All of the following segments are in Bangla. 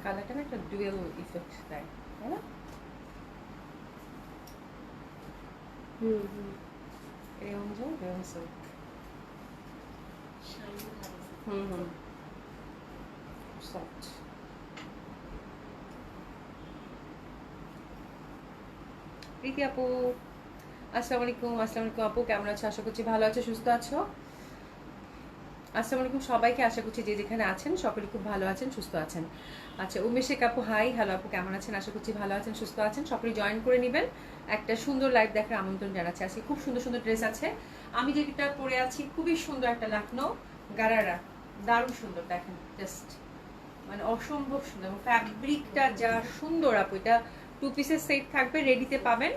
কালারটা না একটা ডুয়েল ইফেক্ট দেয়, তাই না? Rayon silk. সফট। প্রীতি আপু আসসালামু আলাইকুম। আসসালামু আলাইকুম আপু, কেমন আছো? আশা করছি ভালো আছো, সুস্থ আছো। আসসালামু আলাইকুম সবাইকে, আশা করছি যে যেখানে আছেন সকলে খুব ভালো আছেন, সুস্থ আছেন। আচ্ছা, উমেশেক আপু হাই। হ্যালো আপু, কেমন আছেন? আশা করছি ভালো আছেন, সুস্থ আছেন। সকলে জয়েন করে নেবেন, একটা সুন্দর লাইভ দেখার আমন্ত্রণ জানাচ্ছি। আজকে খুব সুন্দর সুন্দর ড্রেস আছে। আমি যেটা পরে আছি খুবই সুন্দর একটা লাকনো গারারা, দারুণ সুন্দর, দেখেন জাস্ট মানে অসম্ভব সুন্দর। এবং ফ্যাব্রিকটা যা সুন্দর আপু, এটা 2 পিসের সেট থাকবে, রেডিতে পাবেন।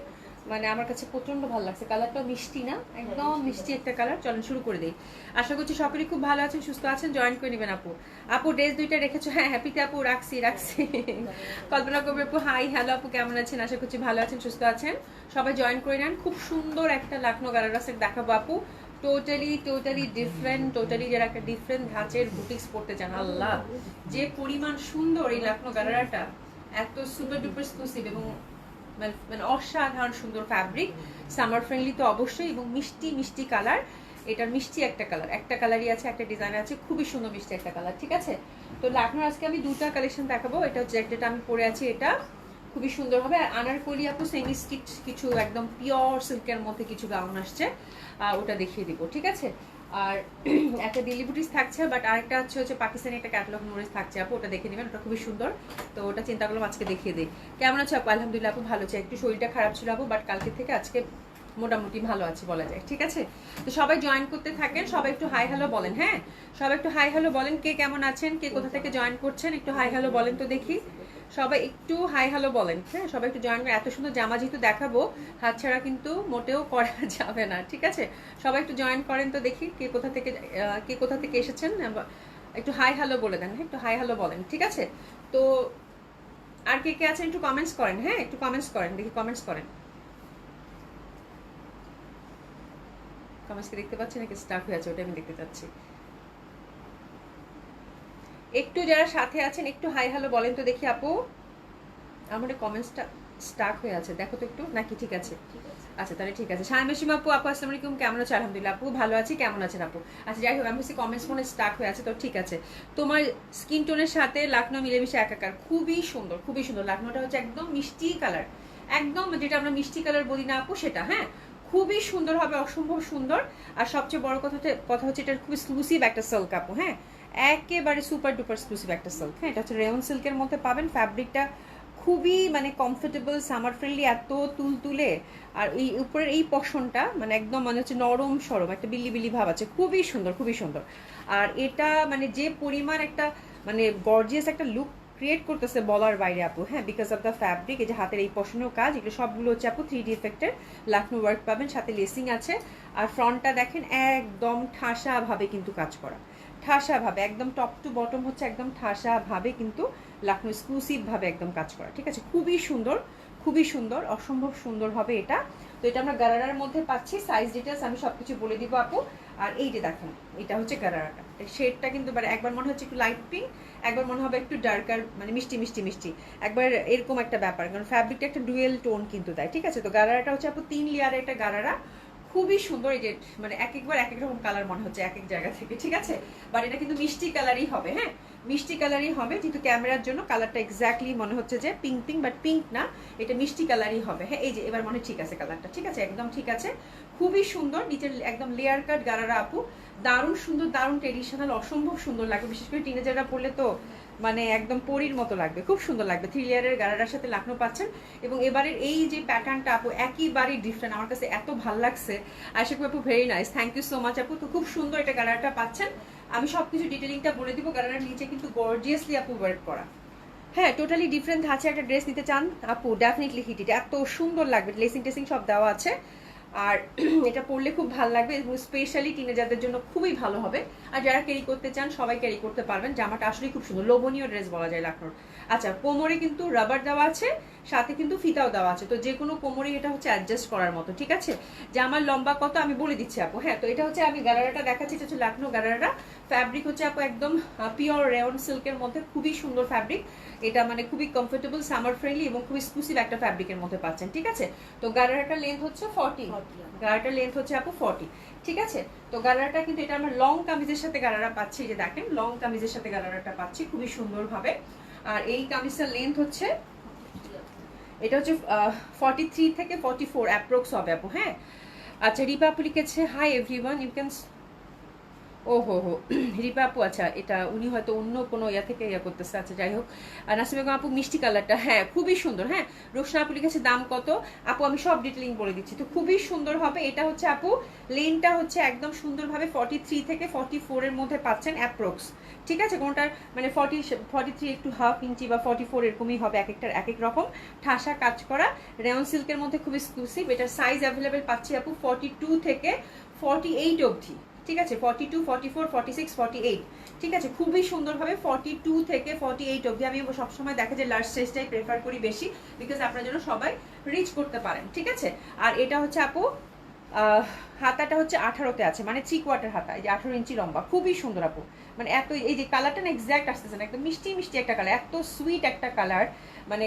মানে আমার কাছে প্রচন্ড ভালো লাগছে, কালারটাও মিষ্টি না, একদম মিষ্টি একটা কালার। চলেন শুরু করে দিই। আশা করছি সকলেই খুব ভালো আছেন, সুস্থ আছেন। জয়েন করে নেবেন আপু। আপু ড্রেস দুইটা রেখেছো? হ্যাঁ হ্যাপিতে আপু, রাখছি। কল্পনা করবে আপু হাই। হ্যালো আপু, কেমন আছেন? আশা করছি ভালো আছেন, সুস্থ আছেন। সবাই জয়েন করে নেন। খুব সুন্দর একটা লাকনো গারারা সেট দেখাবো আপু। টোটালি ডিফারেন্ট, টোটালি যারা একটা ডিফারেন্ট ধাঁচের বুটিক্স পড়তে চান, আল্লাহ যে পরিমাণ সুন্দর এই লাকনো গারারাটা, এত সুপার ডুপার এক্সক্লুসিভ এবং মানে অসাধারণ সুন্দর ফ্যাব্রিক, সামার ফ্রেন্ডলি তো অবশ্যই, এবং মিষ্টি মিষ্টি কালার। এটার মিষ্টি একটা কালার, একটা কালারই আছে, একটা ডিজাইন আছে, খুবই সুন্দর মিষ্টি একটা কালার। ঠিক আছে, তো লাকনোর আজকে আমি দুটা কালেকশন দেখাবো। এটা হচ্ছে যেটা আমি পরে আছি, এটা খুবই সুন্দর হবে। আর আনারকলি আপু সেমি স্টিচ কিছু একদম পিওর সিল্কের মধ্যে কিছু গাউন আসছে, ওটা দেখিয়ে দিব। ঠিক আছে, আর একটা দিল্লি বুটিস থাকছে, বাট আরেকটা হচ্ছে পাকিস্তানি একটা ক্যাটালগ নুরিস থাকছে আপু, ওটা দেখে নেবেন, ওটা খুবই সুন্দর। তো ওটা চিন্তা করলাম আজকে দেখিয়ে দিই। কেমন আছে আপু? আলহামদুলিল্লাহ আপু ভালো আছে, একটু শরীরটা খারাপ ছিল আপু, বাট কালকে থেকে আজকে মোটামুটি ভালো আছে বলা যায়। ঠিক আছে, তো সবাই জয়েন করতে থাকেন, সবাই একটু হাই হ্যালো বলেন। হ্যাঁ, সবাই একটু হাই হ্যালো বলেন, কে কেমন আছেন, কে কোথা থেকে জয়েন করছেন, একটু হাই হ্যালো বলেন তো দেখি। সবাই একটু হাই হ্যালো বলেন। হ্যাঁ, সবাই একটু জয়েন করে। এত সুন্দর জামা যেহেতু দেখাবো, হাত ছাড়া কিন্তু মোটেও করা যাবে না। ঠিক আছে, সবাই একটু জয়েন করেন তো দেখি, কে কোথা থেকে এসেছেন, একটু হাই হ্যালো বলে দেন। হ্যাঁ, একটু হাই হ্যালো বলেন। ঠিক আছে, তো আর কে কে আছেন একটু কমেন্টস করেন। হ্যাঁ, একটু কমেন্টস করেন দেখি, কমেন্টস করেন। কমেন্টসকে দেখতে পাচ্ছি নাকি স্টাক হয়ে আছে, ওটা আমি দেখতে চাচ্ছি। একটু যারা সাথে আছেন একটু হাই হ্যালো বলেন তো দেখি আপু। আমার কমেন্টসটা স্টাক হয়ে আছে, দেখো তো একটু, নাকি ঠিক আছে? আচ্ছা তাহলে ঠিক আছে। শাইমেশিম আপু, আপু আসসালামু আলাইকুম, কেমন আছো? আলহামদুলিল্লাহ আপু ভালো আছি, কেমন আছেন আপু? আচ্ছা যাই হোক, আমি বলছি কমেন্টস মনে স্টাক হয়ে আছে, তো ঠিক আছে। তোমার স্কিন টোনের সাথে লাকনো মিলেমিশে একাকার, খুবই সুন্দর, খুবই সুন্দর। লাকনোটা হচ্ছে একদম মিষ্টি কালার, একদম যেটা আমরা মিষ্টি কালার বলি না আপু, সেটা। হ্যাঁ, খুবই সুন্দর হবে, অসম্ভব সুন্দর। আর সবচেয়ে বড় কথা হচ্ছে এটা খুব এক্সক্লুসিভ একটা সিল্ক আপু। হ্যাঁ, একেবারে সুপার ডুপার এক্সক্লুসিভ একটা সিল্ক। হ্যাঁ, এটা হচ্ছে রেয়ন সিল্কের মধ্যে পাবেন। ফ্যাব্রিকটা খুবই মানে কমফোর্টেবল, সামার ফ্রেন্ডলি, এত তুলতুলে। আর এই উপরের এই পশনটা মানে একদম মানে হচ্ছে নরম সরম, একটা বিল্লি বিল্লি ভাব আছে, খুবই সুন্দর, খুবই সুন্দর। আর এটা মানে যে পরিমাণ একটা মানে গর্জিয়াস একটা লুক ক্রিয়েট করতেছে বলার বাইরে আপু। হ্যাঁ, বিকজ অফ দ্য ফ্যাব্রিক, এই যে হাতের এই পশনের কাজ, এগুলো সবগুলো হচ্ছে আপু 3D এফেক্টের লাকনো ওয়ার্ক পাবেন, সাথে লেসিং আছে। আর ফ্রন্টটা দেখেন একদম ঠাসা ভাবে কিন্তু কাজ করা, ঠাসা ভাবে একদম টপ টু বটম হচ্ছে একদম ঠাসা ভাবে কিন্তু লাকনো এক্সক্লুসিভ ভাবে একদম কাজ করা। ঠিক আছে, খুবই সুন্দর, খুবই সুন্দর, অসম্ভব সুন্দর হবে এটা। তো এটা আমরা গারারার মধ্যে পাচ্ছি। সাইজ ডিটেলস আমি সবকিছু বলে দিব আপু। আর এই যে দেখেন, এটা হচ্ছে গারারাটা, শেডটা কিন্তু একবার মনে হচ্ছে একটু লাইট পিঙ্ক, একবার মনে হবে একটু ডার্কার, মানে মিষ্টি মিষ্টি মিষ্টি, একবার এরকম একটা ব্যাপার, কারণ ফ্যাব্রিকটা একটা ডুয়েল টোন কিন্তু দেয়। ঠিক আছে, তো গারারাটা হচ্ছে আপু 3 লেয়ারের একটা গারারা, খুবই সুন্দর। এই যে মানে এক একবার এক এক রকম কালার মনে হচ্ছে এক এক জায়গা থেকে। ঠিক আছে, বাট এটা কিন্তু মিষ্টি কালারই হবে। হ্যাঁ, মিষ্টি কালারই হবে, কিন্তু ক্যামেরার জন্য কালারটা এক্স্যাক্টলি মনে হচ্ছে যে পিঙ্ক পিঙ্ক, বাট পিঙ্ক না, এটা মিষ্টি কালারই হবে। হ্যাঁ, এই যে এবার মনে ঠিক আছে কালারটা, ঠিক আছে, একদম ঠিক আছে, খুবই সুন্দর। নিচের একদম লেয়ার কাট গারারা আপু, দারুণ সুন্দর, দারুণ ট্রেডিশনাল, অসম্ভব সুন্দর লাগবে। বিশেষ করে টিনেজাররা পড়লে তো মানে একদম পরীর মতো লাগবে, খুব সুন্দর লাগবে। 3 লেয়ারের গারারার সাথে লাকনো পাচ্ছেন। এবং এবারের এই যে প্যাটার্নটা আপু একেবারেই ডিফারেন্ট, আমার কাছে এত ভালো লাগছে। আশা করি আপু very nice, thank you so much আপু। তো খুব সুন্দর এটা গারারাটা পাচ্ছেন। আমি সবকিছু ডিটেলিংটা বলে দিব। গারারার নিচে কিন্তু গর্জিয়াসলি আপু ওয়ার্ক করা। হ্যাঁ, টোটালি ডিফারেন্ট ধাঁচে একটা ড্রেস নিতে চান আপু, ডেফিনেটলি হিট ইট, এত সুন্দর লাগবে। লেসিং টেসিং সব দেওয়া আছে, আর এটা পরলে খুব ভালো লাগবে, এবং স্পেশালি টিনেজারদের জন্য খুবই ভালো হবে। আর যারা ক্যারি করতে চান সবাই ক্যারি করতে পারবেন। জামাটা আসলে খুব সুন্দর, লোভনীয় ড্রেস বলা যায় লাকনোর। আচ্ছা, কোমরে কিন্তু রাবার দেওয়া আছে, সাথে কিন্তু ফিতাও দেওয়া আছে, তো যে কোনো কোমরে এটা হচ্ছে অ্যাডজাস্ট করার মতো, ঠিক আছে। যে আমার লম্বা কত আমি বলে দিচ্ছি আপু। হ্যাঁ, তো এটা হচ্ছে আমি গারারাটা দেখাচ্ছি, এটা হচ্ছে লাখনো গারারা। ফ্যাব্রিক হচ্ছে আপু একদম পিওর রেয়ন সিল্কের মধ্যে, খুবই সুন্দর ফ্যাব্রিক এটা, মানে খুবই কমফোর্টেবল, সামার ফ্রেন্ডলি এবং খুব এক্সক্লুসিভ একটা ফ্যাব্রিকের মধ্যে পাচ্ছেন, ঠিক আছে। তো গারারাটার লেন্থ হচ্ছে 40, গারারাটার লেন্থ হচ্ছে আপু 40, ঠিক আছে। তো গারারাটা কিন্তু এটা আমরা লং কামিজের সাথে গারারা পাচ্ছি, যে দেখেন লং কামিজের সাথে গারারাটা পাচ্ছি খুবই সুন্দরভাবে। আর এই কামিজটার লেন্থ হচ্ছে, এটা হচ্ছে 43 থেকে 44 অ্যাপ্রক্স হবে আপু। হ্যাঁ, আচ্ছা, রিপা আপু লিখেছে হাই এভরিওয়ান, ইউ ক্যান, ও হো হো, রিপা আপু, আচ্ছা এটা উনি হয়তো অন্য কোনো ইয়া থেকে ইয়া করতেছে, আচ্ছা যাই হোক। আর নাসিম বেগম আপু মিষ্টি কালারটা, হ্যাঁ খুবই সুন্দর। হ্যাঁ, রোশনা আপু লিখেছে দাম কত, আপু আমি সব ডিটেলিং বলে দিচ্ছি, তো খুবই সুন্দর হবে। এটা হচ্ছে আপু লেনটা হচ্ছে একদম সুন্দরভাবে 43 থেকে 44 এর মধ্যে পাচ্ছেন অ্যাপ্রক্স, ঠিক আছে। কোনটার মানে 43 একটু হাফ ইঞ্চি বা 44 এরকমই হবে, এক একটার এক এক রকম ঠাসা কাজ করা রেয়ন সিল্কের মধ্যে, খুব এক্সক্লুসিভ। এটার সাইজ অ্যাভেলেবেল পাচ্ছি আপু 42 থেকে 48 অবধি, ঠিক আছে। 42, 44, 46, 48, ঠিক আছে। খুবই সুন্দরভাবে 42 থেকে 48 অবধি। আমি সবসময় দেখা যায় লার্জ সাইজটাই প্রেফার করি বেশি, বিকজ আপনার জন্য সবাই রিচ করতে পারেন, ঠিক আছে। আর এটা হচ্ছে আপু হাতাটা হচ্ছে 18তে আছে, মানে 3/4 হাতা, এই যে 18 ইঞ্চি লম্বা, খুবই সুন্দর আপু। মানে এত, এই যে কালারটা না এক্স্যাক্ট আসতেছে না, একদম মিষ্টি মিষ্টি একটা কালার, এত সুইট একটা কালার। মানে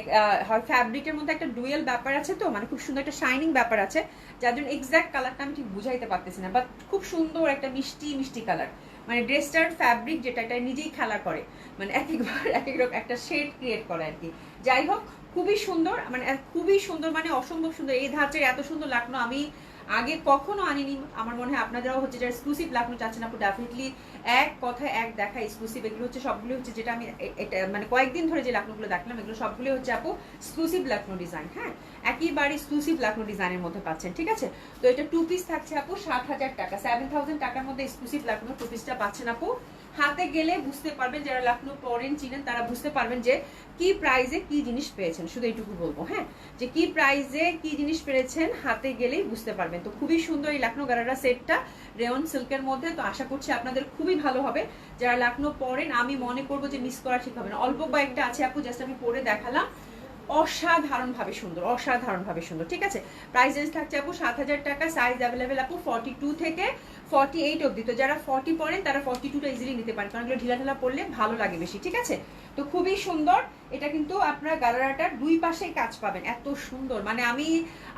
ফ্যাব্রিকের মধ্যে একটা ডুয়েল ব্যাপার আছে, তো মানে খুব সুন্দর একটা শাইনিং ব্যাপার আছে, যার জন্য এক্স্যাক্ট কালারটা আমি ঠিক বুঝাইতে পারতেছি না, বাট খুব সুন্দর একটা মিষ্টি মিষ্টি কালার। মানে ড্রেসটার ফ্যাব্রিক যেটা, এটা নিজেই খেলা করে, মানে এক একবার এক এক রকম একটা শেড ক্রিয়েট করে আর কি। যাই হোক, খুবই সুন্দর, মানে খুবই সুন্দর, মানে অসম্ভব সুন্দর। এই ধাঁচের এত সুন্দর লাকনো আমি আগে কখনো আনিনি। আমার মনে হয় আপনারাও হচ্ছে যারা এক্সক্লুসিভ লাকনো চাচ্ছেন আপু, ডেফিনেটলি এক কথায় এক দেখা এক্সক্লুসিভ। এগুলো হচ্ছে সবগুলো হচ্ছে যেটা আমি এটা মানে কয়েকদিন ধরে যে লাকনোগুলো দেখলাম, এগুলো সবগুলো হচ্ছে আপু এক্সক্লুসিভ লাকনো ডিজাইন। হ্যাঁ, একেবারে এক্সক্লুসিভ লাকনো ডিজাইনের মধ্যে পাচ্ছেন, ঠিক আছে। তো এটা 2 পিস থাকছে আপু 7,000 টাকা, 7,000 টাকার মধ্যে এক্সক্লুসিভ লাকনো 2 পিসটা পাচ্ছেন আপু। হাতে গেলে বুঝতে পারবেন, যারা লাকনো পরেন চিনেন তারা বুঝতে পারবেন যে কি প্রাইজে কি জিনিস পেয়েছেন, শুধু এইটুকু বলবো। হ্যাঁ, যে কি প্রাইজে কি জিনিস পেয়েছেন হাতে গেলেই বুঝতে পারবেন। তো খুবই সুন্দর এই লাকনো গারারা সেটটা রেয়ন সিল্কের মধ্যে, তো আশা করছি আপনাদের খুবই ভালো হবে। যারা লাকনো পরেন আমি মনে করবো যে মিস করা ঠিক হবে না। অল্প কয়েকটা আছে আপু, জাস্ট আমি পরে দেখালাম, অসাধারণভাবে সুন্দর, অসাধারণভাবে সুন্দর, ঠিক আছে। প্রাইস রেঞ্জ থাকছে আপু 7,000 টাকা, সাইজ অ্যাভেলেবেল আপু 42 থেকে 48 অবধি। তো যারা 40 পরেন তারা 42টা ইজিলি নিতে পারেন, কারণ এগুলো ঢিলা ঢালা পরলে ভালো লাগে বেশি, ঠিক আছে। তো খুবই সুন্দর এটা, কিন্তু আপনার গারারাটার দুই পাশেই কাজ পাবেন, এত সুন্দর। মানে আমি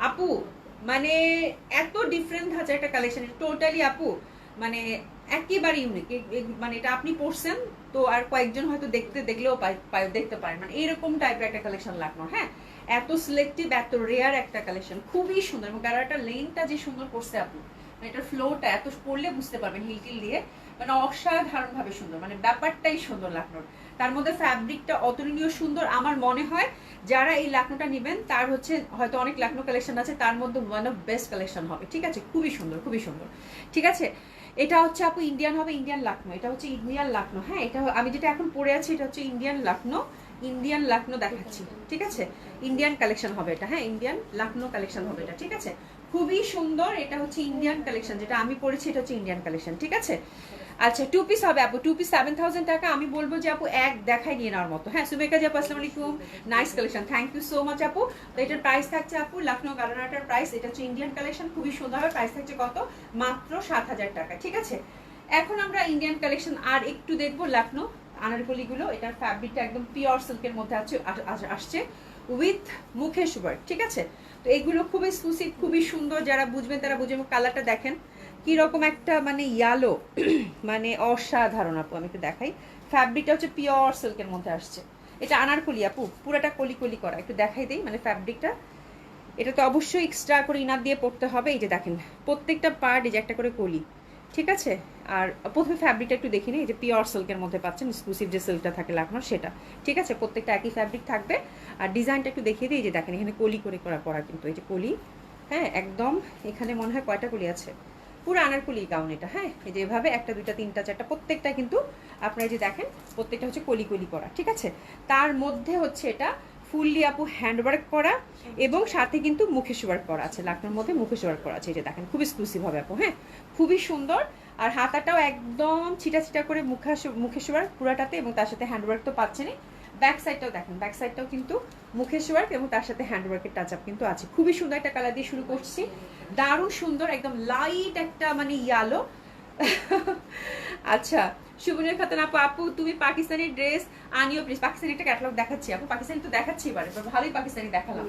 আপু, মানে এত ডিফারেন্ট ধাঁচার একটা কালেকশন, টোটালি আপু মানে একেবারে ইউনিক। মানে এটা আপনি পড়ছেন তো আর কয়েকজন হয়তো দেখলেও দেখতে পারেন, মানে এরকম টাইপের একটা কালেকশন লাগলো। হ্যাঁ, এত সিলেক্টিভ, এত রেয়ার একটা কালেকশন, খুবই সুন্দর। এবং গারাটার লেনটা যে সুন্দর করছে আপু, মানে এটার ফ্লোটা এত পড়লে বুঝতে পারবেন হিল টিল দিয়ে, মানে অসাধারণ ভাবে সুন্দর, মানে ব্যাপারটাই সুন্দর লাকনোর। তার মধ্যে ফ্যাব্রিকটা অতুলনীয় সুন্দর। আমার মনে হয় যারা এই লাকনোটা নেবেন তার হচ্ছে হয়তো অনেক লাকনো কালেকশন আছে, তার মধ্যে ওয়ান অফ বেস্ট কালেকশন হবে, ঠিক আছে। খুবই সুন্দর, খুবই সুন্দর, ঠিক আছে। এটা হচ্ছে আপু ইন্ডিয়ান হবে, ইন্ডিয়ান লাকনো, এটা হচ্ছে ইন্ডিয়ান লাকনো। হ্যাঁ, এটা আমি যেটা এখন পরে আছি এটা হচ্ছে ইন্ডিয়ান লাকনো, ইন্ডিয়ান লাকনো দেখাচ্ছি, ঠিক আছে। ইন্ডিয়ান কালেকশন হবে এটা, হ্যাঁ ইন্ডিয়ান লাকনো কালেকশন হবে এটা, ঠিক আছে। খুবই সুন্দর, এটা হচ্ছে ইন্ডিয়ান কালেকশন, যেটা আমি পরেছি এটা হচ্ছে ইন্ডিয়ান কালেকশন, ঠিক আছে। আচ্ছা, 2 পিস হবে আপু, 2 পিস 7,000 টাকা। আমি বলবো যে আপু এক দেখাই নিয়ে নেওয়ার মতো। হ্যাঁ, সুমেকা আপু আসসালামু আলাইকুম, nice collection, thank you so much আপু। তো এটার প্রাইস থাকছে আপু লাকনো গারানাটার প্রাইস, এটা হচ্ছে ইন্ডিয়ান কালেকশন, খুবই সুন্দর হবে। প্রাইস থাকছে কত, মাত্র 7,000 টাকা, ঠিক আছে। এখন আমরা ইন্ডিয়ান কালেকশন আর একটু দেখবো, লাকনো আনারকলিগুলো। এটার ফ্যাব্রিকটা একদম পিওর সিল্কের মধ্যে আসছে উইথ মুখেশ ওয়ার্ক, ঠিক আছে। তো এগুলো খুব এক্সক্লুসিভ, খুবই সুন্দর, যারা বুঝবেন তারা বুঝবেন। কালারটা দেখেন কি রকম একটা, মানে ইয়ালো, মানে অসাধারণ আপু। আমি একটু দেখাই, ফ্যাব্রিকটা হচ্ছে পিওর সিল্কের মধ্যে আসছে। এটা আনারকলি আপু, পুরোটা কলি কলি করা, একটু দেখাই দিই মানে ফ্যাব্রিকটা। এটা তো অবশ্যই এক্সট্রা করে ইনার দিয়ে পড়তে হবে। এই যে দেখেন প্রত্যেকটা পার্ট এই যে একটা করে কলি, ঠিক আছে। আর প্রথমে ফ্যাব্রিকটা একটু দেখি নিই, এই যে পিওর সিল্কের মধ্যে পাচ্ছেন, এক্সক্লুসিভ যে সিল্কটা থাকে লাকনোর সেটা, ঠিক আছে। প্রত্যেকটা একই ফ্যাব্রিক থাকবে। আর ডিজাইনটা একটু দেখিয়ে দিই, এই যে দেখেন এখানে কলি করে করা কিন্তু এই যে কলি, হ্যাঁ একদম। এখানে মনে হয় কয়টা কলি আছে, পুরো আনারকলি গাউন এটা। হ্যাঁ, এই যে এভাবে 1 2 3 4 প্রত্যেকটা কিন্তু আপনারা যে দেখেন প্রত্যেকটা হচ্ছে কলি কলি করা, ঠিক আছে। তার মধ্যে হচ্ছে এটা ফুললি আপু হ্যান্ডওয়ার্ক করা এবং সাথে কিন্তু মুখেশ ওয়ার্ক করা আছে, লাকনোর মধ্যে মুখেশ ওয়ার্ক করা আছে, এই যে দেখেন খুব এক্সক্লুসিভ হবে আপু। হ্যাঁ, খুবই সুন্দর। আর হাতাটাও একদম ছিটা ছিটা করে মুখেশ ওয়ার্ক পুরাটাতে, এবং তার সাথে হ্যান্ডওয়ার্ক তো পাচ্ছেনই, ব্যাক সাইডটাও দেখেন, ব্যাক সাইডটাও কিন্তু মুখেশ ওয়ার্ক এবং তার সাথে হ্যান্ড ওয়ার্কের টাচ আপ কিন্তু আছে। খুবই সুন্দর একটা কালার দিয়ে শুরু করছি, দারুণ সুন্দর, একদম লাইট একটা মানে ইয়ালো। আচ্ছা শুভনের খাতান আপু, আপু তুমি পাকিস্তানি ড্রেস আনিও প্লিজ। পাকিস্তানি একটা ক্যাটালগ দেখাচ্ছি আপু, পাকিস্তানি তো দেখাচ্ছি এবারে, ভালোই পাকিস্তানি দেখালাম।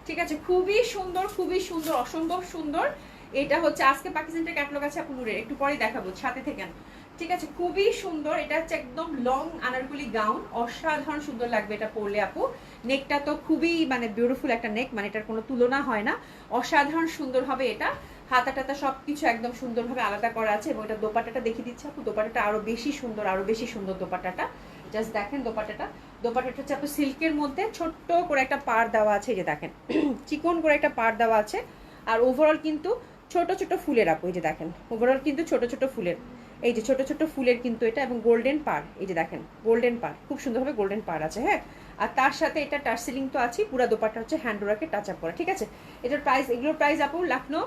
ঠিক আছে, খুবই সুন্দর, খুবই সুন্দর, অসম্ভব সুন্দর। এটা হচ্ছে আজকে পাকিস্তানের ক্যাটালগ আছে আপু নূরের, একটু পরে দেখাবো, সাথে থেকেন। ঠিক আছে, খুবই সুন্দর। এটা হচ্ছে একদম লং আনারকলি গাউন, অসাধারণ সুন্দর লাগবে এটা পরলে আপু। নেকটা তো খুবই মানে বিউটিফুল একটা নেক, মানে এটার কোনো তুলনা হয় না, অসাধারণ সুন্দর হবে এটা। হাতা টাতা সবকিছু একদম সুন্দরভাবে আলাদা করা আছে এবং এটা দোপাট্টাটা দেখিয়ে দিচ্ছে আপু, দোপাট্টাটা আরো বেশি সুন্দর, আরো বেশি সুন্দর দোপাট্টাটা। জাস্ট দেখেন দোপাট্টাটা, দোপাট্টাটা হচ্ছে আপু সিল্কের মধ্যে ছোট্ট করে একটা পাড় দেওয়া আছে, এই যে দেখেন চিকন করে একটা পাড় দেওয়া আছে। আর ওভারঅল কিন্তু ছোট ছোট ফুলের আপু, এই যে দেখেন ওভারঅল কিন্তু ছোট ছোট ফুলের, এই যে ছোট ছোট ফুলের কিন্তু এটা, এবং গোল্ডেন পার, এই যে দেখেন গোল্ডেন পার, খুব সুন্দরভাবে গোল্ডেন পার আছে। হ্যাঁ, আর তার সাথে এটা টার্সেলিং তো আছে, পুরো দোপাট্টা হচ্ছে হ্যান্ড ওয়ার্কে টাচ আপ করা। ঠিক আছে, এটার প্রাইস, এগুলোর প্রাইস আপু লাখনো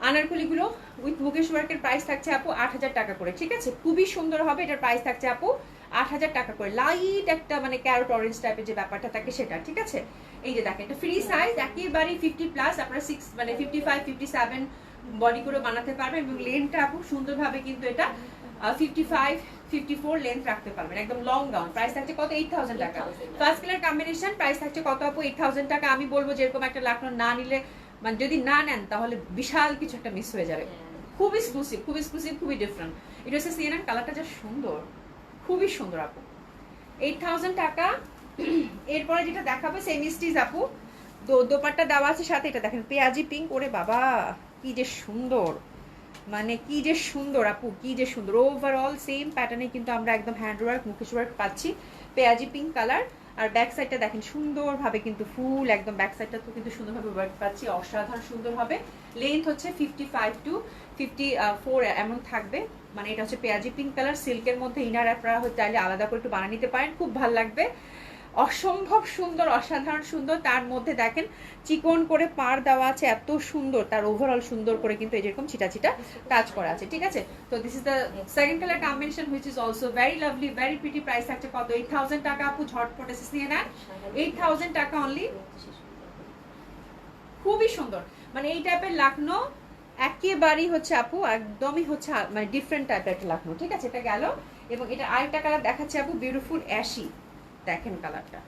আনারকলিগুলো উইথ মুকেশ ওয়ার্কের প্রাইস থাকছে আপু 8,000 টাকা করে। ঠিক আছে, খুবই সুন্দর হবে, এটার প্রাইস থাকছে আপু 8,000 টাকা করে। লাইট একটা মানে ক্যারট অরেঞ্জ টাইপের যে ব্যাপারটা থাকে সেটা। ঠিক আছে, এই যে দেখেন এটা ফ্রি সাইজ, একেবারে 50+ আপনারা 6 মানে 55 57 বডি করে বানাতে পারবেন এবং লেন্থটা আপু সুন্দরভাবে কিন্তু এটা 55 54 লেন্থ রাখতে পারবেন, একদম লং গাউন। প্রাইস থাকছে কত? 8,000 টাকা। ফার্স্ট কালার কম্বিনেশন প্রাইস থাকছে কত আপু? 8,000 টাকা। আমি বলবো যেরকম একটা লাখনো না নিলে, মানে যদি না নেন তাহলে বিশাল কিছু একটা মিস হয়ে যাবে। খুব এক্সক্লুসিভ, খুব এক্সক্লুসিভ, খুবই ডিফারেন্ট। এটা হচ্ছে সিএনএন, কালারটা যা সুন্দর, খুবই সুন্দর আপু। 8,000 টাকা। এরপরে যেটা দেখাবো সেমি স্টিচ আপু, দোপাট্টা দেওয়া আছে সাথে, এটা দেখেন পেঁয়াজি পিঙ্ক, ওরে বাবা কি যে সুন্দর, মানে কি যে সুন্দর আপু, কি যে সুন্দর। ওভারঅল সেম প্যাটার্নে কিন্তু আমরা একদম হ্যান্ড ওয়ার্ক মুকেশ ওয়ার্ক পাচ্ছি, পেঁয়াজি পিঙ্ক কালার। আর ব্যাক সাইডটা দেখেন সুন্দরভাবে কিন্তু ফুল একদম ব্যাক সাইডটা তো কিন্তু সুন্দরভাবে ওয়ার্ক পাচ্ছি, অসাধারণ সুন্দর হবে। লেন্থ হচ্ছে 55 to 54 এমন থাকবে। মানে এটা হচ্ছে পেঁয়াজি পিঙ্ক কালার, সিল্কের মধ্যে ইনার আপনারা চাইলে আলাদা করে একটু বানিয়ে নিতে পারেন, খুব ভালো লাগবে। অসম্ভব সুন্দর, অসাধারণ সুন্দর। তার মধ্যে দেখেন চিকন করে পাড় দেওয়া আছে, এত সুন্দর। তার ওভারঅল সুন্দর করে কিন্তু এরকম ছিটা ছিটা টাচ করা আছে। ঠিক আছে, তো this is the second colour combination which is also very lovely, very pretty. Price থাকছে কত? 8,000 টাকা আপু। ঝটপট এসে নিয়ে নেন, 8,000 টাকা অনলি। খুবই সুন্দর, মানে এই টাইপের লাখনো একেবারেই হচ্ছে আপু, একদমই হচ্ছে মানে ডিফারেন্ট টাইপের একটা লাখনো। ঠিক আছে, এটা গেল। এবং এটা আরেকটা কালার দেখাচ্ছে আপু, বিউটিফুল অ্যাশি, দেখেন কালারটা,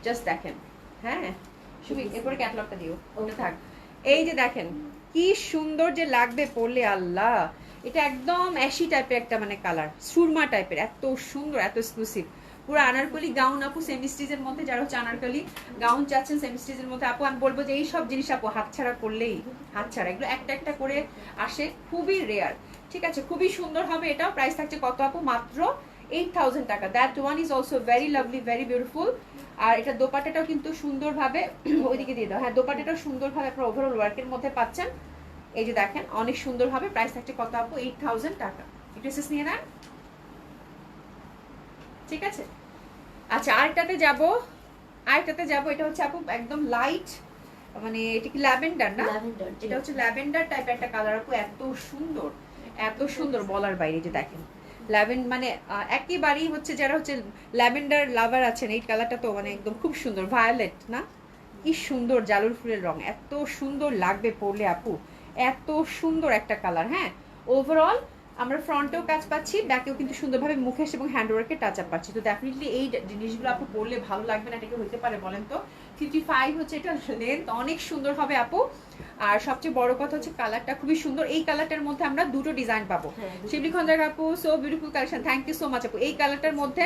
জাস্ট দেখেন। হ্যাঁ শুধু এরপরে ক্যাটালগটা দিও, ওটা থাক। এই যে দেখেন কি সুন্দর যে লাগবে পরলে, আল্লাহ। এটা একদম অ্যাশি টাইপের একটা মানে কালার, সুরমা টাইপের, এত সুন্দর, এত এক্সক্লুসিভ। পুরো আনারকলি গাউন আপু, সেমি স্টিচের মধ্যে যারা হচ্ছে আনারকলি গাউন চাচ্ছেন সেমি স্টিচের মধ্যে আপু, আমি বলবো যে এই সব জিনিস আপু হাতছাড়া করলেই হাতছাড়া, এগুলো একটা একটা করে আসে, খুবই রেয়ার। ঠিক আছে, খুবই সুন্দর হবে এটাও। প্রাইস থাকছে কত আপু? মাত্র 8,000 টাকা। That one is also very lovely, very beautiful. আর এটা দোপাট্টাটাও কিন্তু সুন্দরভাবে ওইদিকে দিয়ে দাও। হ্যাঁ, দোপাট্টাটাও সুন্দরভাবে আপনারা ওভারঅল ওয়ার্কের মধ্যে পাচ্ছেন। এই যে দেখেন অনেক সুন্দর হবে। প্রাইস থাকছে কত আপু? 8,000 টাকা। একটু এসেস নিয়ে নেন। ঠিক আছে, আচ্ছা আরেকটাতে যাব, আরেকটাতে যাব। এটা হচ্ছে আপু একদম লাইট, মানে এটা কি ল্যাভেন্ডার না? এটা হচ্ছে ল্যাভেন্ডার টাইপ একটা কালার আপু, এত সুন্দর, এত সুন্দর বলার বাইরে। যে দেখেন মানে একেবারেই হচ্ছে যারা হচ্ছে ল্যাভেন্ডার লাভার আছেন, এই কালারটা তো মানে একদম খুব সুন্দর, ভায়োলেট না? কি সুন্দর জালুর ফুলের রং, এত সুন্দর লাগবে পরলে আপু, এত সুন্দর একটা কালার। হ্যাঁ, ওভারঅল আমরা ফ্রন্টেও কাজ পাচ্ছি, ব্যাকেও কিন্তু সুন্দরভাবে মুখেশ এবং হ্যান্ডওয়ার্কের টাচ আপ পাচ্ছি। তো ডেফিনেটলি এই জিনিসগুলো আপু পরলে ভালো লাগবে না, এটা কি হইতে পারে বলেন তো? 55 হচ্ছে এটা লেন্থ, অনেক সুন্দর হবে আপু। আর সবচেয়ে বড় কথা হচ্ছে কালারটা খুবই সুন্দর। এই কালারটার মধ্যে আমরা দুটো ডিজাইন পাবো। শিবলি খন্দকার আপু, so beautiful collection, thank you so much আপু। এই কালারটার মধ্যে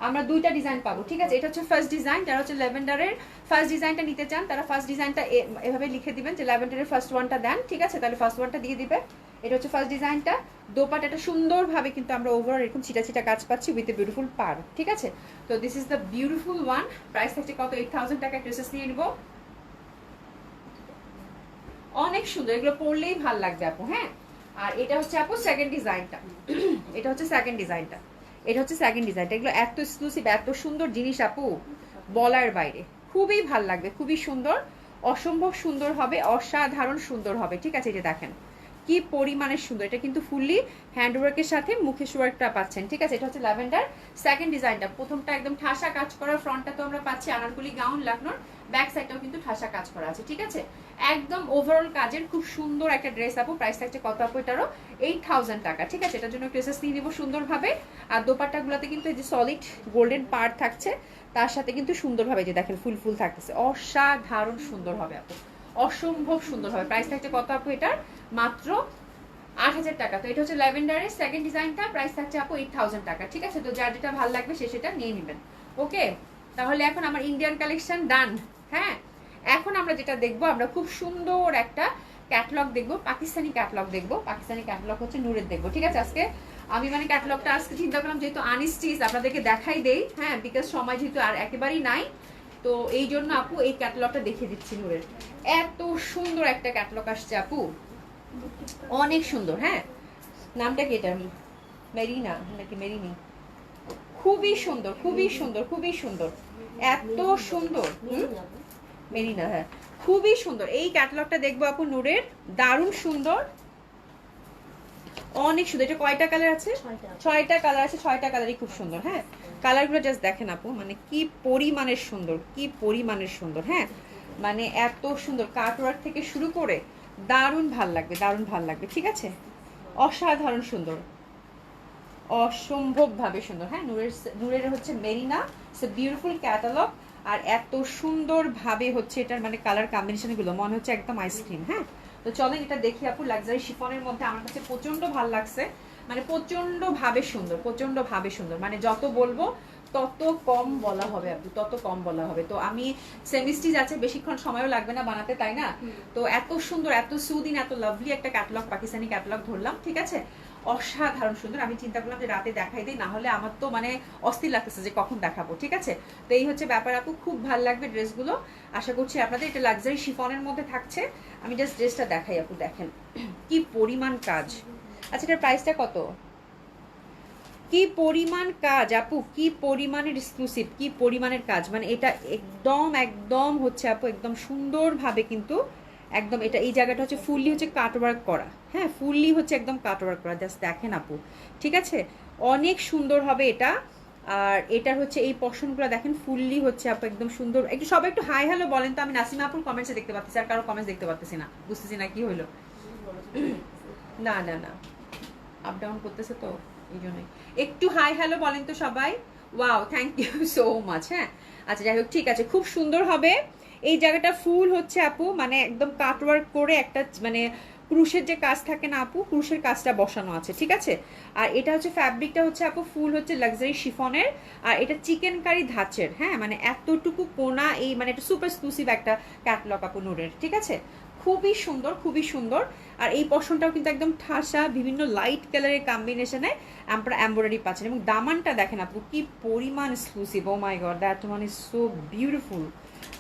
আমরা দুইটা ডিজাইন পাবো। ঠিক আছে, এটা হচ্ছে ফার্স্ট ডিজাইন। যারা হচ্ছে ল্যাভেন্ডারের ফার্স্ট ডিজাইনটা নিতে চান তারা ফার্স্ট ডিজাইনটা এভাবে লিখে দিবেন যে ল্যাভেন্ডারের ফার্স্ট ওয়ানটা দেন। ঠিক আছে, তাহলে ফার্স্ট ওয়ানটা দিয়ে দিবে। এটা হচ্ছে ফার্স্ট ডিজাইনটা। দোপাট্টাটা সুন্দরভাবে কিন্তু আমরা ওভারঅল এরকম ছিটা ছিটা কাজ পাচ্ছি উইথ এ বিউটিফুল পার। ঠিক আছে, তো this is the beautiful one. Price থাকছে কত? 8,000 টাকা। ড্রেসেস নিয়ে নিব, অনেক সুন্দর, এগুলো পরলেই ভাল লাগবে আপু। হ্যাঁ, আর এটা হচ্ছে আপু সেকেন্ড ডিজাইনটা। এটা হচ্ছে সেকেন্ড ডিজাইনটা, এটা হচ্ছে সেকেন্ড ডিজাইনটা। এগুলো এত এক্সক্লুসিভ, এত সুন্দর জিনিস আপু, বলার বাইরে, খুবই ভাল লাগবে, খুবই সুন্দর, অসম্ভব সুন্দর হবে, অসাধারণ সুন্দর হবে। ঠিক আছে, এটা দেখেন কি পরিমাণের সুন্দর, এটা কিন্তু ফুললি হ্যান্ডওয়ার্কের সাথে মুখে ওয়ার্কটা পাচ্ছেন, ঠিক আছে। এটা হচ্ছে ল্যাভেন্ডার সেকেন্ড ডিজাইনটা, প্রথমটা একদম ঠাসা কাজ করা, ফ্রন্টটা তো আমরা পাচ্ছি আনারকলি গাউন লাখনোর, ব্যাক সাইডটাও কিন্তু ঠাসা কাজ করা আছে, ঠিক আছে। একদম ওভারঅল কাজের খুব সুন্দর একটা ড্রেস আপু। প্রাইস থাকছে কত আপু এটারও? 8000 টাকা, ঠিক আছে। এটার জন্য ড্রেসেস নিয়ে নেবো সুন্দরভাবে। আর দোপাট্টাগুলোতে কিন্তু এই যে সলিড গোল্ডেন পার্ট থাকছে, তার সাথে কিন্তু সুন্দরভাবে যে দেখেন ফুল ফুল থাকতেছে, অসাধারণ সুন্দর হবে আপু, অসম্ভব সুন্দর হবে। প্রাইস থাকছে কত আপু এটার? মাত্র 8000 টাকা। তো এটা হচ্ছে ল্যাভেন্ডারের সেকেন্ড ডিজাইনটা, প্রাইস থাকছে আপু 8000 টাকা, ঠিক আছে। তো যার যেটা ভালো লাগবে সে সেটা নিয়ে নেবেন, ওকে। তাহলে এখন আমার ইন্ডিয়ান কালেকশন ডান। হ্যাঁ, এখন আমরা যেটা দেখবো, আমরা খুব সুন্দর একটা ক্যাটালগ দেখবো, পাকিস্তানি ক্যাটালগ দেখবো। পাকিস্তানি ক্যাটালগ হচ্ছে নূরের দেখবো, ঠিক আছে। আজকে আমি মানে ক্যাটালগটা আজকে চিন্তা করলাম যেহেতু আনস্টিচ আপনাদেরকে দেখাই দেই, হ্যাঁ, বিকজ সময় যেহেতু আর একেবারেই নাই, তো এই জন্য আপু এই ক্যাটালগটা দেখিয়ে দিচ্ছি নূরের। এত সুন্দর একটা ক্যাটালগ আসছে আপু, অনেক সুন্দর। হ্যাঁ, নামটা কি এটা? মেরিনা নাকি মেরিনি? খুবই সুন্দর, খুবই সুন্দর, খুবই সুন্দর, এত সুন্দর। মেরিনা, হ্যাঁ, খুবই সুন্দর। এই ক্যাটালগটা দেখবো আপু নূরের, দারুণ সুন্দর, অনেক সুন্দর। এটা কয়টা কালার আছে? 6টা কালার আছে, 6টা কালারই খুব সুন্দর। হ্যাঁ, কালারগুলো জাস্ট দেখেন আপু, মানে কি পরিমাণের সুন্দর, কি পরিমাণের সুন্দর। হ্যাঁ, মানে এত সুন্দর কাটওয়ার্ক থেকে শুরু করে দারুণ ভাল লাগবে, দারুণ ভাল লাগবে, ঠিক আছে। অসাধারণ সুন্দর, অসম্ভবভাবে সুন্দর। হ্যাঁ, নূরের হচ্ছে Marina, it's a beautiful catalogue. আর এত সুন্দরভাবে হচ্ছে এটার মানে কালার কম্বিনেশনগুলো মনে হচ্ছে একদম আইসক্রিম। হ্যাঁ, তো চলেন এটা দেখি আপু। লাক্সারি শিফনের মধ্যে আমার কাছে প্রচন্ড ভালো লাগছে, মানে প্রচন্ড ভাবে সুন্দর, প্রচন্ড ভাবে সুন্দর, মানে যত বলবো তত কম বলা হবে আপু, তত কম বলা হবে। তো আমি সেমিস্টিজ আছে, বেশিক্ষণ সময়ও লাগবে না বানাতে, তাই না? তো এত সুন্দর, এত সুদিন, এত লাভলি একটা ক্যাটালগ, পাকিস্তানি ক্যাটালগ ধরলাম, ঠিক আছে। অসাধারণ সুন্দর। আমি চিন্তা করলাম যে রাতে দেখাই দিই, না হলে আমার তো মানে অস্থির লাগতেছে যে কখন দেখাবো, ঠিক আছে। তো এই হচ্ছে ব্যাপার আপু, খুব ভালো লাগবে ড্রেসগুলো, আশা করছি আপনাদের। এটা লাক্সারি শিফনের মধ্যে থাকছে। আমি জাস্ট ড্রেসটা দেখাই আপু, দেখেন কি পরিমাণ কাজ। আচ্ছা, এটার প্রাইসটা কত? কি পরিমাণ কাজ আপু, কি পরিমাণের এক্সক্লুসিভ, কি পরিমাণের কাজ, মানে এটা একদম একদম হচ্ছে আপু একদম সুন্দরভাবে কিন্তু একদম এটা এই জায়গাটা হচ্ছে ফুললি হচ্ছে কাটওয়ার্ক করা। হ্যাঁ, ফুললি হচ্ছে একদম কাটওয়ার্ক করা, জাস্ট দেখেন আপু, ঠিক আছে। অনেক সুন্দর হবে এটা। আর এটা হচ্ছে এই পশনগুলো দেখেন ফুললি হচ্ছে আপু একদম সুন্দর। একটু সবাই একটু হাই হ্যালো বলেন তো, আমি নাসিমা আপুর কমেন্টসে দেখতে পাচ্ছি, আর কারো কমেন্টস দেখতে পাচ্ছি না, বুঝতেছি না কি হলো। না না না, আপ ডাউন করতেছে তো এই জন্যই। একটু হাই হ্যালো বলেন তো সবাই। Wow, thank you so much. হ্যাঁ, আচ্ছা যাই হোক, ঠিক আছে, খুব সুন্দর হবে। এই জায়গাটা ফুল হচ্ছে আপু মানে একদম কাটওয়ার্ক করে একটা মানে ক্রুশের যে কাজ থাকে না আপু, ক্রুশের কাজটা বসানো আছে, ঠিক আছে। আর এটা হচ্ছে ফ্যাব্রিকটা হচ্ছে আপু ফুল হচ্ছে লাক্সারি শিফনের, আর এটা চিকেন কারি ধাঁচের। হ্যাঁ, মানে এতটুকু কোনা, এই মানে এটা সুপার এক্সক্লুসিভ একটা ক্যাটলগ আপু নূরের, ঠিক আছে। খুবই সুন্দর, খুবই সুন্দর। আর এই পশনটাও কিন্তু একদম ঠাসা, বিভিন্ন লাইট কালারের কম্বিনেশনে আমরা এমব্রয়ডারি পাচ্ছেন। এবং দামানটা দেখেন আপু কি পরিমাণ exclusive, oh my god, that মানে সো বিউটিফুল।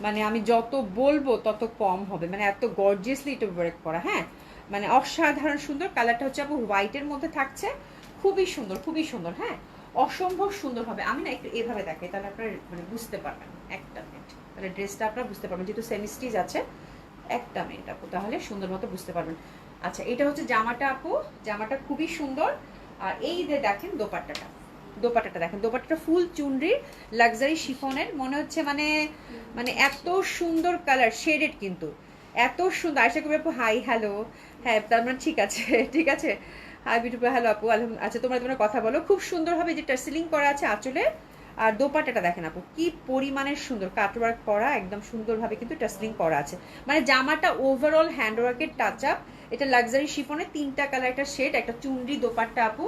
মানে আমি যত বলবো তত কম হবে, মানে এত গর্জিয়াসলি এটা ওয়ার্ক করা। হ্যাঁ, মানে অসাধারণ সুন্দর। কালারটা হচ্ছে আপু হোয়াইটের মধ্যে থাকছে, খুবই সুন্দর, খুবই সুন্দর। হ্যাঁ, অসম্ভব সুন্দর হবে। আমি না একটু এভাবে দেখাই, তাহলে আপনারা মানে বুঝতে পারবেন। একটা মিনিট, তাহলে ড্রেসটা আপনারা বুঝতে পারবেন, যেহেতু সেমিস্টিজ আছে। একটা মিনিট আপু, তাহলে সুন্দর মতো বুঝতে পারবেন। আচ্ছা, এটা হচ্ছে জামাটা আপু, জামাটা খুবই সুন্দর। আর এই যে দেখেন দোপাট্টাটা, দোপাট্টাটা দেখেন, দোপাট্টাটা ফুল চুনরির লাক্সারি শিফনের, মনে হচ্ছে মানে মানে এত সুন্দর কালার শেডেড, কিন্তু এত সুন্দর। আশা করি আপু হাই হ্যালো। হ্যাঁ, তার মানে ঠিক আছে, ঠিক আছে। হাই বিউটিফুল, হ্যালো আপু, আলহামদুলিল্লাহ। আচ্ছা, তোমরা কথা বলো। খুব সুন্দর হবে, যে টার্সেলিং করা আছে আঁচলে। আর দোপাট্টাটা দেখেন আপু কি পরিমাণের সুন্দর, কাটওয়ার্ক করা একদম সুন্দরভাবে কিন্তু টার্সেলিং করা আছে। মানে জামাটা ওভারঅল হ্যান্ডওয়ার্কের টাচ আপ। এটা লাক্সারি শিফনের 3টা কালার, একটা শেড, একটা চুনরি দোপাট্টা আপু।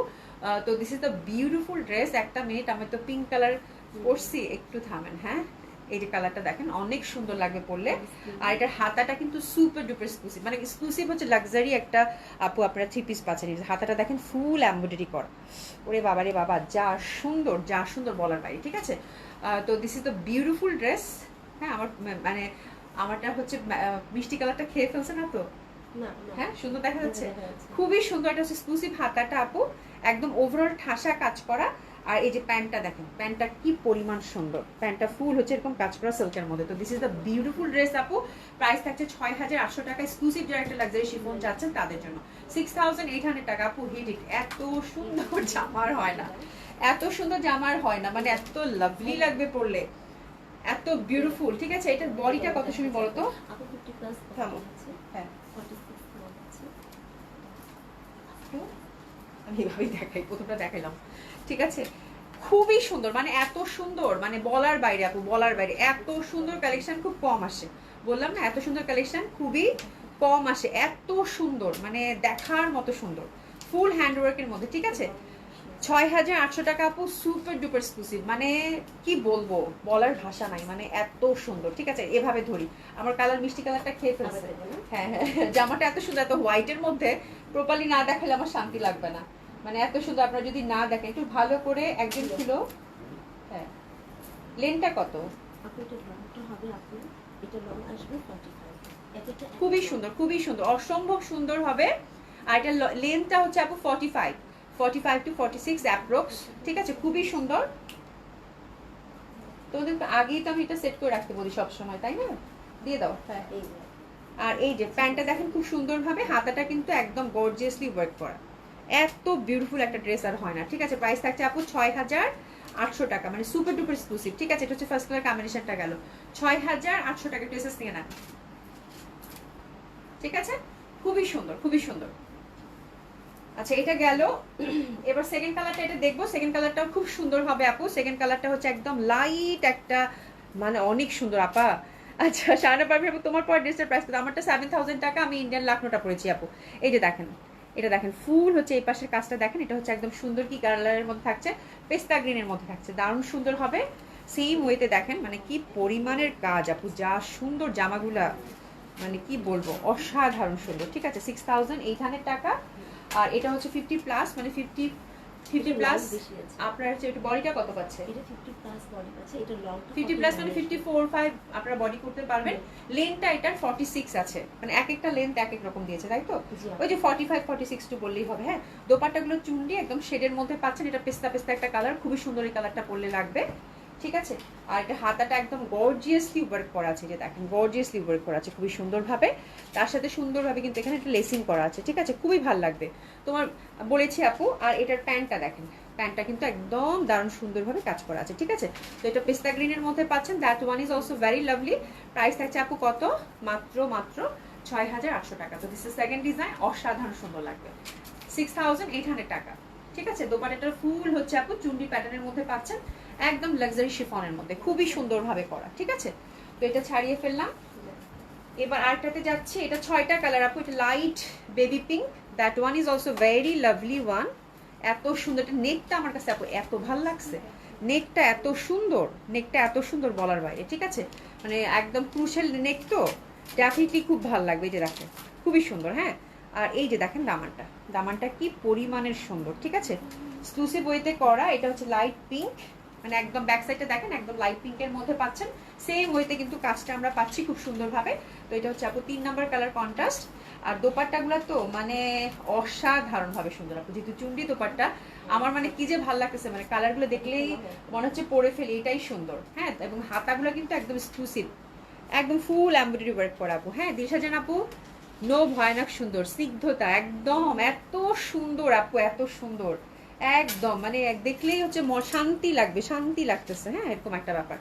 তো this is the beautiful dress. একটা মিনিট, আমি তো পিঙ্ক কালার পরছি, একটু থামেন। হ্যাঁ, এই যে কালারটা দেখেন, অনেক সুন্দর লাগবে পরলে। আর এটার হাতাটা কিন্তু সুপার ডুপার এক্সক্লুসিভ, মানে এক্সক্লুসিভ হচ্ছে লাক্সারি একটা আপু আপনারা 3 পিস পাচ্ছেন। হাতাটা দেখেন ফুল এমব্রয়ডারি করা। ওরে বাবা রে বাবা, যা সুন্দর, যা সুন্দর বলার বাইরে, ঠিক আছে। তো this is the beautiful dress. হ্যাঁ, আমার মানে আমারটা হচ্ছে মিষ্টি কালারটা খেয়ে ফেলছে না তো? হ্যাঁ, সুন্দর দেখা যাচ্ছে, খুবই সুন্দর। এটা হচ্ছে এক্সক্লুসিভ হাতাটা আপু, একদম ওভারঅল ঠাসা কাজ করা। আর এই যে প্যান্টটা দেখেন, প্যান্টটা কি পরিমাণ সুন্দর, প্যান্টটা ফুল হচ্ছে এরকম কাজ করা সিল্কের মধ্যে। তো this is the beautiful dress আপু। প্রাইস থাকছে 6,800 টাকা, এক্সক্লুসিভ যারা একটা লাক্সারি শিফন চাচ্ছেন তাদের জন্য 6,800 টাকা আপু। হিট ইট, এত সুন্দর জামার হয় না, এত সুন্দর জামার হয় না, মানে এত লাভলি লাগবে পরলে, এত বিউটিফুল। ঠিক আছে, এটার বডিটা কত শুনি বলো তো? থামো, হ্যাঁ আমি এভাবেই দেখাই, প্রথমটা দেখাইলাম। ঠিক আছে, খুবই সুন্দর, মানে এত সুন্দর, মানে বলার বাইরে আপু, বলার বাইরে। এত সুন্দর কালেকশন খুব কম আসে, বললাম না এত সুন্দর কালেকশন খুবই কম আসে। এত সুন্দর, মানে দেখার মতো সুন্দর, ফুল হ্যান্ডওয়ার্কের মধ্যে। ঠিক আছে, 6,800 টাকা আপু, সুপার ডুপার এক্সক্লুসিভ, মানে কি বলবো, বলার ভাষা নাই, মানে এত সুন্দর। ঠিক আছে, এভাবে ধরি, আমার কালার মিষ্টি কালারটা খেয়ে ফেলছে। হ্যাঁ হ্যাঁ, জামাটা এত সুন্দর, এত হোয়াইটের মধ্যে প্রপারলি না দেখালে আমার শান্তি লাগবে না, মানে এত সুন্দর। আপনারা যদি না দেখেন, একটু ভালো করে একজন ছিল। হ্যাঁ, লেনটা কত? খুবই সুন্দর, খুবই সুন্দর, অসম্ভব সুন্দর হবে। আর এটা লেন্থটা হচ্ছে আপু 45 টু 46 অ্যাপ্রক্স। ঠিক আছে, খুবই সুন্দর। তোমাদের আগেই তো আমি এটা সেট করে রাখতে বলি সবসময়, তাই না? দিয়ে দাও। হ্যাঁ, আর এই যে প্যান্টটা দেখেন খুব সুন্দরভাবে, হাতাটা কিন্তু একদম গর্জিয়াসলি ওয়ার্ক করা। এত বিউটিফুল একটা ড্রেস আর হয় না। ঠিক আছে, প্রাইস থাকছে আপু 6,800 টাকা, মানে সুপার ডুপার এক্সক্লুসিভ। ঠিক আছে, এটা হচ্ছে ফার্স্ট কালার কম্বিনেশনটা গেল 6,800 টাকা, ড্রেসেস নিয়ে নেন। ঠিক আছে, খুবই সুন্দর, খুবই সুন্দর। আচ্ছা, এটা গেল। এবার সেকেন্ড কালারটা এটা দেখবো। সেকেন্ড কালারটাও খুব সুন্দর হবে আপু। সেকেন্ড কালারটা হচ্ছে একদম লাইট একটা, মানে অনেক সুন্দর আপা। আচ্ছা, শাহানা পারভীন আপু, তোমার পর ড্রেসের প্রাইস কত? আমারটা 7,000 টাকা, আমি ইন্ডিয়ান লাখনোটা পড়েছি আপু। এই যে দেখেন, এটা দেখেন ফুল হচ্ছে এই পাশের কাজটা দেখেন, এটা হচ্ছে একদম সুন্দর কি কালারের মধ্যে থাকছে, পেস্তা গ্রিনের মধ্যে থাকছে, দারুণ সুন্দর হবে। সেম ওয়েতে দেখেন, মানে কি পরিমাণের কাজ আপু, যা সুন্দর জামাগুলা, মানে কি বলবো, অসাধারণ সুন্দর। ঠিক আছে, 6,800 টাকা। আর এটা হচ্ছে 50 প্লাস, মানে 50 প্লাস। আপনার হচ্ছে একটু বডিটা কত পাচ্ছে? এটা 50 প্লাস বডি আছে, এটা লং 50 প্লাস মানে 54-5 আপনারা বডি করতে পারবেন। লেন্থটা এটার 46 আছে, মানে এক একটা লেন্থ এক এক রকম দিয়েছে, তাই তো? ওই যে 45-46 টু বললেই হবে। হ্যাঁ, দোপাট্টাগুলো চুন্ডি একদম শেডের মধ্যে পাচ্ছেন, এটা পেস্তা পেস্তা একটা কালার, খুবই সুন্দর এই কালারটা পরলে লাগবে। ঠিক আছে, আর এটা হাতাটা একদম গর্জিয়াসলি ওয়ার্ক করা আছে, যে দেখেন গর্জিয়াসলি ওয়ার্ক করা আছে খুবই সুন্দরভাবে। তার সাথে সুন্দরভাবে কিন্তু এখানে একটা লেসিং করা আছে। ঠিক আছে, খুবই ভালো লাগবে তোমার, বলেছি আপু। আর এটার প্যান্টটা দেখেন, প্যান্টটা কিন্তু একদম দারুণ সুন্দরভাবে কাজ করা আছে। ঠিক আছে, তো এটা পেস্তা গ্রিনের মধ্যে পাচ্ছেন, that one is also very lovely. Price থাকছে আপু কত? মাত্র 6,800 টাকা। তো দিস ইজ সেকেন্ড ডিজাইন, অসাধারণ সুন্দর লাগবে, 6,800 টাকা। ঠিক আছে, দোপাট্টাটার ফুল হচ্ছে আপু চুন্ডি প্যাটার্নের মধ্যে পাচ্ছেন, একদম লাক্সারি শিফনের মধ্যে, খুবই সুন্দরভাবে করা। ঠিক আছে, তো এটা ছাড়িয়ে ফেললাম। এবার আরেকটাতে যাচ্ছি, এটা 6টা কালার আপু। এটা light baby pink, that one is also very lovely one. এত সুন্দর, এটা নেকটা আমার কাছে আপু এত ভালো লাগছে, নেকটা এত সুন্দর, নেকটা এত সুন্দর বলার বাইরে। ঠিক আছে, মানে একদম ক্রুশাল নেক, তো ডেফিনেটলি খুব ভালো লাগবে। এই যে দেখেন, খুবই সুন্দর। হ্যাঁ, আর এই যে দেখেন দামানটা, দামানটা কি পরিমাণের সুন্দর। ঠিক আছে, এক্সক্লুসিভ ওয়েতে করা। এটা হচ্ছে লাইট পিঙ্ক, মানে একদম ব্যাক সাইডটা দেখেন একদম লাইট পিঙ্কের মধ্যে পাচ্ছেন। সেম ওয়েতে কিন্তু কাজটা আমরা পাচ্ছি খুব সুন্দরভাবে। তো এটা হচ্ছে আপু 3 নাম্বার কালার কন্ট্রাস্ট। আর দোপাট্টাগুলো তো মানে অসাধারণ ভাবে সুন্দর আপু, যেহেতু চুন্ডি দোপাট্টা, আমার মানে কি যে ভালো লাগতেছে, মানে কালারগুলো দেখলেই মনে হচ্ছে পরে ফেলি, এটাই সুন্দর। হ্যাঁ, এবং হাতাগুলো কিন্তু একদম এক্সক্লুসিভ, একদম ফুল এমব্রয়ডারি ওয়ার্ক করা আপু। হ্যাঁ, দিশাজান আপু, নো ভয়ানক সুন্দর, স্নিগ্ধতা একদম, এত সুন্দর আপু, এত সুন্দর একদম, মানে দেখলেই হচ্ছে শান্তি লাগবে, শান্তি লাগতেছে। হ্যাঁ, এরকম একটা ব্যাপার,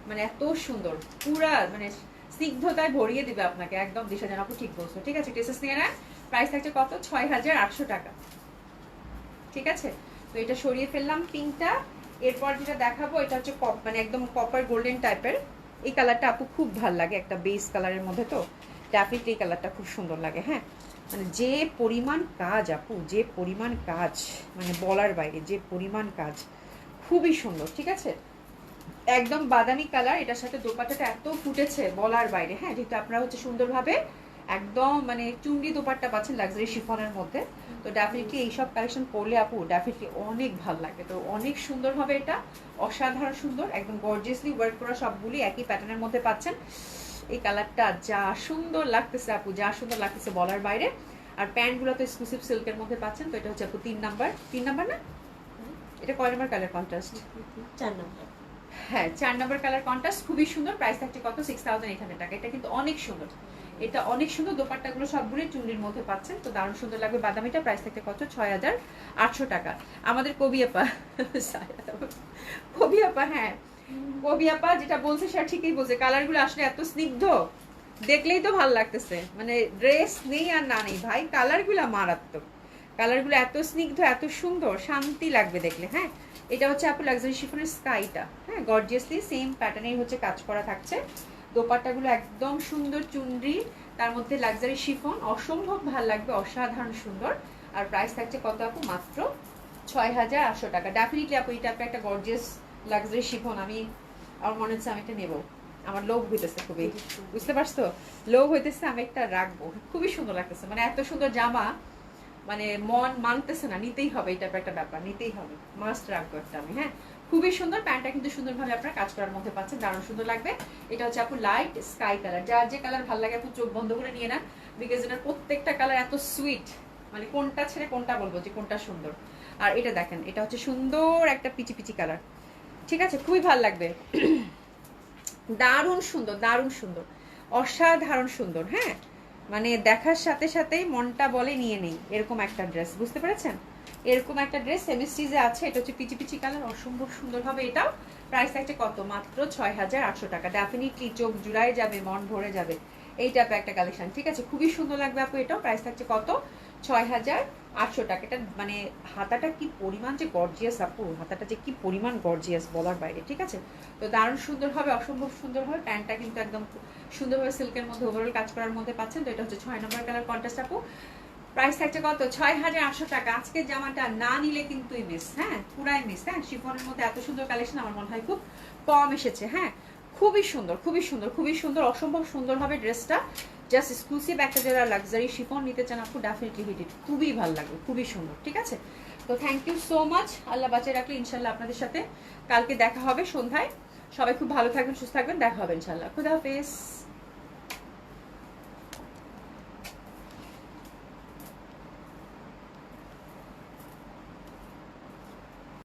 মানে এত সুন্দর, পুরা মানে স্নিগ্ধতায় ভরিয়ে দিবে আপনাকে একদম। দিশাজান আপু ঠিক বলছো। ঠিক আছে, টেসেস নিয়ে নেন। প্রাইস থাকছে কত? 6,800 টাকা। ঠিক আছে, তো এটা সরিয়ে ফেললাম পিঙ্কটা। এরপর যেটা দেখাবো, এটা হচ্ছে মানে একদম কপার গোল্ডেন টাইপের। এই কালারটা আপু খুব ভাল লাগে, একটা বেস কালারের মধ্যে, তো ডেফিনেটলি এই কালারটা খুব সুন্দর লাগে। হ্যাঁ, মানে যে পরিমাণ কাজ আপু, যে পরিমাণ কাজ, মানে বলার বাইরে, যে পরিমাণ কাজ, খুবই সুন্দর। ঠিক আছে, একদম বাদামি কালার, এটার সাথে দোপাট্টাটা এত ফুটেছে বলার বাইরে। হ্যাঁ, যেহেতু আপনারা হচ্ছে সুন্দরভাবে একদম মানে চুন্ডি দোপাট্টা পাচ্ছেন লাক্সারি শিফনের মধ্যে, তো ডেফিনেটলি এইসব কালেকশন পরলে আপু ডেফিনেটলি অনেক ভালো লাগবে। তো অনেক সুন্দর হবে এটা, অসাধারণ সুন্দর, একদম গর্জিয়াসলি ওয়ার্ক করা, সবগুলি একই প্যাটার্নের মধ্যে পাচ্ছেন। এই কালারটা যা সুন্দর লাগতেছে আপু, যা সুন্দর লাগতেছে বলার বাইরে। আর প্যান্টগুলো তো এক্সক্লুসিভ সিল্কের মধ্যে পাচ্ছেন। তো এটা হচ্ছে আপু 3 নাম্বার, 3 নাম্বার না, এটা কয় নাম্বার কালার কন্ট্রাস্ট? 4 নম্বর। হ্যাঁ 4 নম্বর কালার কন্ট্রাস্ট, খুবই সুন্দর। প্রাইস থাকছে কত? 6800 টাকা। এটা কিন্তু অনেক সুন্দর, এটা অনেক সুন্দর। দোপাট্টাগুলো সবগুলো চুন্ডির মধ্যে পাচ্ছেন, তো দারুণ সুন্দর লাগবে। বাদামিটা প্রাইস থাকছে কত? 6800 টাকা। আমাদের কবি আপা কবি আপা, হ্যাঁ কবি আপা যেটা বলছে সেটা ঠিকই বলছে। কালারগুলো আসলে এত স্নিগ্ধ, দেখলেই তো ভালো লাগতেছে। মানে ড্রেস নেই আর না নেই ভাই, কালারগুলো মারাত্মক। কালারগুলো এত স্নিগ্ধ, এত সুন্দর, শান্তি লাগবে দেখলে। হ্যাঁ এটা হচ্ছে আপু লাক্সারি শিফনের স্কাইটা। হ্যাঁ গর্জিয়াসলি সেম প্যাটার্নেই হচ্ছে কাজ করা থাকছে। দোপাট্টাগুলো একদম সুন্দর চুনরি, তার মধ্যে লাক্সারি শিফন, অসম্ভব ভালো লাগবে, অসাধারণ সুন্দর। আর প্রাইস থাকছে কত আপু? মাত্র 6800 টাকা। ডেফিনেটলি আপু এটা একটা গর্জিয়াস লাক্সারি শিফন। আমার মনে হচ্ছে আমি একটা নেবো, আমার লোভ হইতেছে খুবই, বুঝতে পারছো? লোভ হইতেছে, আমি একটা রাখবো। খুবই সুন্দর লাগতেছে, মানে এত সুন্দর জামা, মানে মন মানতেছে না, নিতেই হবে। এটা একটা ব্যাপার, নিতেই হবে, মাস্ট রাখবো একটা আমি। হ্যাঁ খুবই সুন্দর। প্যান্টটা কিন্তু সুন্দরভাবে আপনারা কাজ করার মধ্যে পাচ্ছেন, দারুণ সুন্দর লাগবে। এটা হচ্ছে আপু লাইট স্কাই কালার। যার যে কালার ভালো লাগে আপু চোখ বন্ধ করে নিয়ে নেন, বিকজ এটার প্রত্যেকটা কালার এত সুইট, মানে কোনটা ছেড়ে কোনটা বলবো যে কোনটা সুন্দর। আর এটা দেখেন, এটা হচ্ছে সুন্দর একটা পিচি পিচি কালার, ঠিক আছে? খুবই ভালো লাগবে, দারুণ সুন্দর, দারুণ সুন্দর, অসাধারণ সুন্দর। হ্যাঁ মানে দেখার সাথে সাথেই মনটা বলে নিয়ে নেই, এরকম একটা ড্রেস, বুঝতে পেরেছেন? এরকম একটা ড্রেস সেমিস্ট্রিজে আছে। এটা হচ্ছে পিচি পিচি কালার, অসম্ভব সুন্দর হবে। এটাও প্রাইস থাকছে কত? মাত্র 6800 টাকা। ডেফিনেটলি চোখ জুড়ায় যাবে, মন ভরে যাবে এই টাইপের একটা কালেকশন, ঠিক আছে? খুবই সুন্দর লাগবে আপু। এটাও প্রাইস থাকছে কত? 6800 টাকা। এটা মানে হাতাটা কি পরিমাণ যে গর্জিয়াস আপু, হাতাটা যে কি পরিমাণ গর্জিয়াস বলার বাইরে, ঠিক আছে? তো দারুণ সুন্দর হবে, অসম্ভব সুন্দর হবে। প্যান্টটা কিন্তু একদম সুন্দরভাবে সিল্কের মধ্যে ওভারঅল কাজ করার মধ্যে পাচ্ছেন। তো এটা হচ্ছে 6 নম্বর কালার কন্ট্রাস্ট আপু। প্রাইস থাকছে কত? 6800 টাকা। আজকের জামাটা না নিলে কিন্তুই মিস, হ্যাঁ পুরাই মিস। হ্যাঁ শিফনের মধ্যে এত সুন্দর কালেকশন আমার মনে হয় খুব কম এসেছে। হ্যাঁ খুবই সুন্দর, খুবই সুন্দর, খুবই সুন্দর, অসম্ভব সুন্দর হবে ড্রেসটা। জাস্ট এক্সক্লুসিভ একটা যারা লাক্সারি শিফন নিতে চান আপু, ডেফিনেটলি হিট ইট, খুবই ভালো লাগবে, খুবই সুন্দর, ঠিক আছে? তো থ্যাংক ইউ সো মাচ। আল্লাহ বাঁচিয়ে রাখলে ইনশাল্লাহ আপনাদের সাথে কালকে দেখা হবে সন্ধ্যায়। সবাই খুব ভালো থাকবেন, সুস্থ থাকবেন, দেখা হবে ইনশাল্লাহ। খুদা হাফেজ।